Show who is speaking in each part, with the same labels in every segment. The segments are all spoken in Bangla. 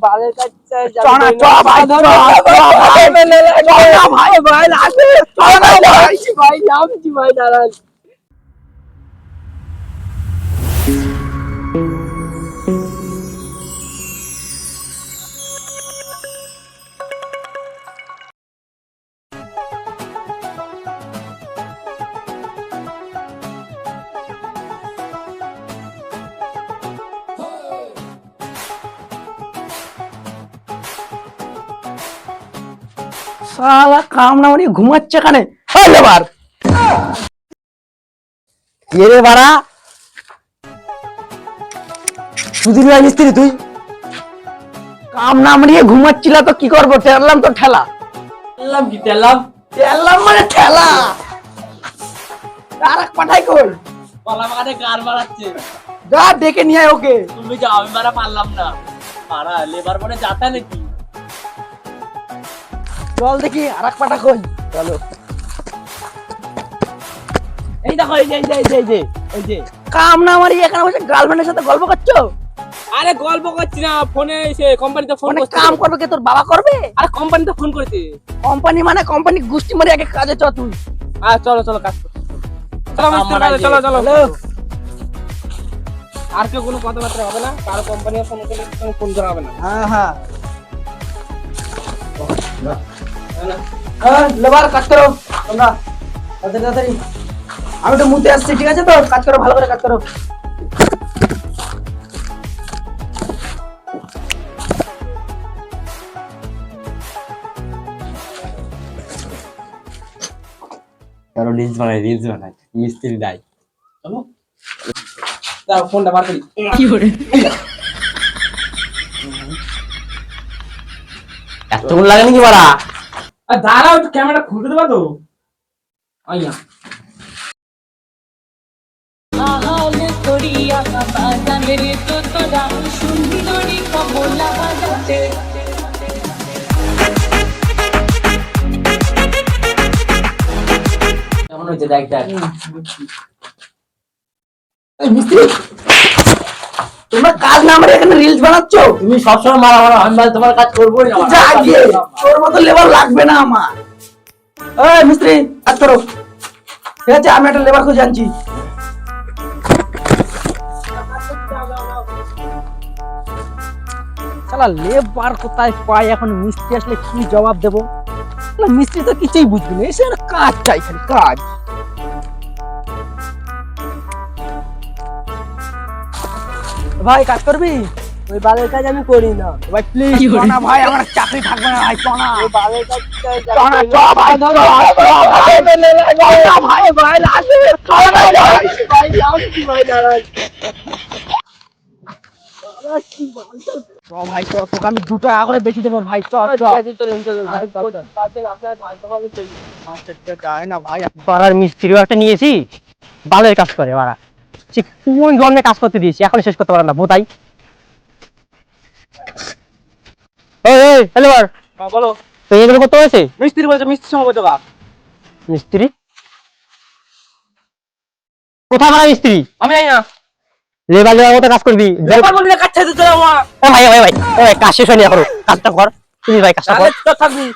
Speaker 1: বালের কাজ চাই
Speaker 2: চনা চ ভাই ভাই ভাই লাগবে চনা
Speaker 1: ভাই নামছি ভাই দাঁড়ান।
Speaker 2: শালা কাম না মানে ঘুমাচ্ছে কানে লেবার কে রে বাড়া সুদিন মিস্ত্রি তুই কাম না মারিয়ে ঘুমাচ্ছিল তো কি করবো ঠেললাম তো ঠেলা
Speaker 1: তেলাম কি তেলাম
Speaker 2: ঠেললাম মানে ঠেলা আর এক পাঠাই কই
Speaker 1: গলা মাথাতে গার মারাচ্ছে।
Speaker 2: যা ডেকে নিয়ে আয় ওকে
Speaker 1: তুমি যাও, আমি মারা পারলাম না। মারা লেবার পরে যাতা নাকি?
Speaker 2: চল দেখি আর এক পাঠা কই চলো
Speaker 1: এই দেখো, এই যে এই যে এই যে এই যে এই যে
Speaker 2: কাম না মারিয়ে এখানে বসে গার্লফ্রেন্ডের সাথে গল্প করছো
Speaker 1: আরে গল্প করছি না, ফোনে এসে কোম্পানিতে ফোন
Speaker 2: মানে
Speaker 1: করছে।
Speaker 2: কাম করবে কে তোর বাবা করবে
Speaker 1: আরে কোম্পানিতে ফোন করেছে।
Speaker 2: কোম্পানি মানে কোম্পানি গুষ্টি মারি আগে কাজে চ তুই
Speaker 1: চলো চলো কাজ করো। চলো মিস্ত্রি কাজে চলো চলো। আর কেউ কোনো কথাবার্তা হবে না, কারো কোম্পানি ফোন করলে ফোন করা হবে না।
Speaker 2: হ্যাঁ হ্যাঁ হ্যাঁ লেবার কাজ করো তোমরা তাড়াতাড়ি তাড়াতাড়ি আমি তো মুতে আসছি ঠিক আছে তো কাজ করো ভালো করে কাজ করো
Speaker 1: কারো রিলস বানাই মিস্ত্রি দাই। চলো দাও ফোনটা বার করি। কি করে
Speaker 2: এতক্ষণ লাগে নাকি বাড়া
Speaker 1: আর দাঁড়াও, একটু ক্যামেরা খুলতে দেবা তো? আইয়া
Speaker 3: আহালে তোরিয়া বাজানের তো তোরা সুন্দরী কমলা বাজাতে
Speaker 1: কেমন হয়েছে দেখ দেখ।
Speaker 2: এই মিস্ত্রি তোমরা কাজ না করে এখানে রিলস বানাচ্ছো
Speaker 1: তুমি সবসময় মারা মারা, আমি বল তোমার কাজ করবোই না।
Speaker 2: যা গিয়ে তোর মতো লেবার লাগবে না আমার এই মিস্ত্রি কাজ করো ঠিক আছে আমি একটা লেবার খুঁজে আনছি শালা লেবার কোথায় পাই এখন মিস্ত্রি আসলে কি জবাব দেবো শালা মিস্ত্রি তো কিছুই বুঝবি না এসে একটা কাজ চাই খালি কাজ ভাই কাজ করবি
Speaker 1: ওই বালের কাজ আমি করি না
Speaker 2: ভাই প্লিজ না ভাই আমার চাকরি থাকবে না ভাই চনা
Speaker 1: ওই বালের কাজ
Speaker 2: চনা চ ভাই ভাই ভাই লাগবে চনা ভাই
Speaker 1: ভাই নামছি ভাই দাঁড়ান।
Speaker 2: ভাই চ তোকে আমি 2 টাকা করে বেশি দেবো ভাই চ চ না ভাই
Speaker 4: পাড়ার মিস্ত্রিও একটা নিয়েছি বালের কাজ করে ওরা সে কোন জন্মে কাজ করতে দিয়েছি এখন শেষ করতে পারে না বোধাই হ্যালো
Speaker 1: বলো
Speaker 4: তো এগুলো করতে হয়েছে
Speaker 1: মিস্ত্রি বলছে, মিস্ত্রি সময় বলছো কাজ।
Speaker 4: মিস্ত্রি কোথায় পাড়া মিস্ত্রি
Speaker 1: আমি জানি না।
Speaker 4: লেবার লেবার মতো কাজ করবি
Speaker 1: লেবার বললে কাজ চাইতে চলো আমার।
Speaker 4: ও ভাই ভাই ভাই ভাই কাজ শেষ হয়নি এখনো কাজটা কর তুমি ভাই কাজটা কর
Speaker 1: তাহলে তো থাকবি।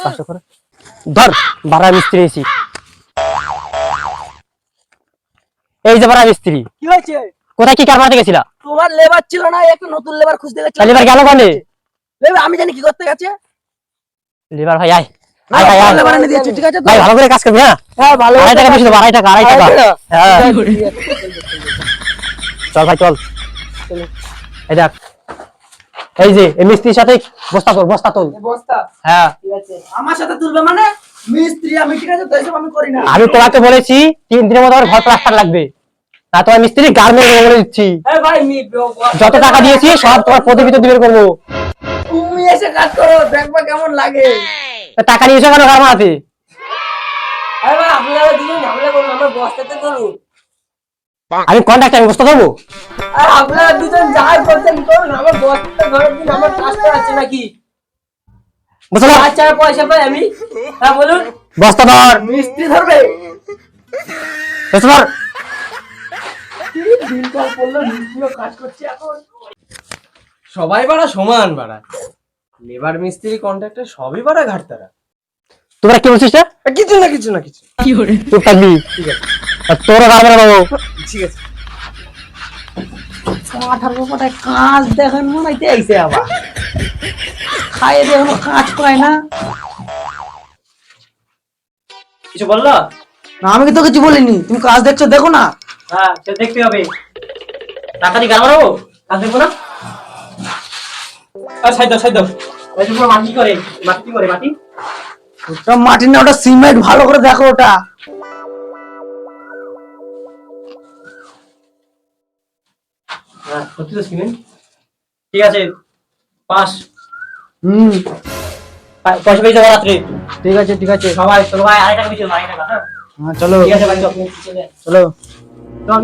Speaker 4: কাজটা কর ধর বাড়া মিস্ত্রি এসি এই যে বাড়া মিস্ত্রি
Speaker 2: কি হয়েছে
Speaker 4: কোথায় কি কার মারতে গেছিলা
Speaker 2: তোমার লেবার ছিল না একটা নতুন লেবার খুঁজতে গেছে
Speaker 4: লেবার গেল কোনে
Speaker 2: লেবার আমি জানি কি করতে গেছে
Speaker 4: লেবার ভাই আয় আয় ভাই আয়
Speaker 2: লেবার এনে দিয়েছি ঠিক আছে তো
Speaker 4: ভাই ভালো করে কাজ করবি হ্যাঁ
Speaker 2: হ্যাঁ ভালো
Speaker 4: 2.5 টাকা বেশি দেবো 2.5 টাকা 2.5 টাকা হ্যাঁ চল ভাই চল এই দেখ এই যে এই মিস্ত্রির সাথে বস্তা তোল
Speaker 2: বস্তা
Speaker 4: হ্যাঁ
Speaker 2: ঠিক আছে আমার সাথে তুলবে মানে মিস্ত্রি আমি ঠিক আছে তো এসব আমি করি না
Speaker 4: আমি তোমাকে বলেছি 3 দিনের মধ্যে আমার ঘর প্লাস্টার লাগবে তা তোমার মিস্ত্রি গার্মেন্ট বলে দিচ্ছি
Speaker 1: এই ভাই
Speaker 4: যত টাকা দিয়েছি সব তোমার প্রতিবিত দিবের করবো
Speaker 2: তুমি এসে কাজ করো দেখবা কেমন লাগে
Speaker 4: টাকা নিয়েছো কেন ঘর মারাতে
Speaker 1: আরে ভাই আপনারা দুজন ঝামেলা করুন, আমার বস্তাতে করুন।
Speaker 4: আমি কন্ট্রাক্টর আমি বস্তা দেবো
Speaker 1: আর আপনারা দুজন যাই করছেন করুন, আমার বস্তাতে ধরে দিন, আমার কাজটা আছে নাকি?
Speaker 4: বুঝলো
Speaker 1: আচ্ছা পয়সা পাই আমি। হ্যাঁ বলুন।
Speaker 4: বস্তা ধর
Speaker 2: মিস্ত্রি ধরবে
Speaker 4: বস্তা ধর
Speaker 2: দিনকাল পড়লো মিস্ত্রিও কাজ করছে এখন
Speaker 1: সবাই বাড়া সমান বাড়া, লেবার মিস্ত্রি কন্ট্রাক্টর সবই বাড়া ঘাটতারা।
Speaker 4: তোমরা কি বলছিস না?
Speaker 1: কিছু না কিছু না কিছু।
Speaker 4: তুই থাকবি, আর তোরা গাড়ি বাবু।
Speaker 1: ঠিক আছে।
Speaker 2: মাথার ব্যাপারটা কাজ দেখেন মনে হয় আইছে আবার খাইয়ে দিয়ে এখনো কাজ পায় না।
Speaker 4: কিছু বললো?
Speaker 2: না আমি কি তো কিছু বলিনি, তুমি কাজ দেখছো দেখো না।
Speaker 4: হ্যাঁ সে দেখতে হবে, তাড়াতাড়ি গাড়ি বাড়াবো, কাজ দেখবো না।
Speaker 1: সাইড দাও সাইড দাও।
Speaker 4: ওই যে মাটি করে, মাটি কি করে মাটি?
Speaker 2: ওটা মাটি না, ওটা সিমেন্ট, ভালো করে দেখো ওটা।
Speaker 4: হ্যাঁ সত্যি তো সিমেন্ট। ঠিক আছে, পাস। পয়সা পেয়ে যাবো রাত্রে।
Speaker 2: ঠিক আছে ঠিক আছে,
Speaker 4: সবাই চলো ভাই, 2.5 টাকা বেশি, 2.5 টাকা। হ্যাঁ
Speaker 2: হ্যাঁ চলো
Speaker 4: ঠিক আছে ভাই, চলো।
Speaker 2: চলো।
Speaker 4: চল।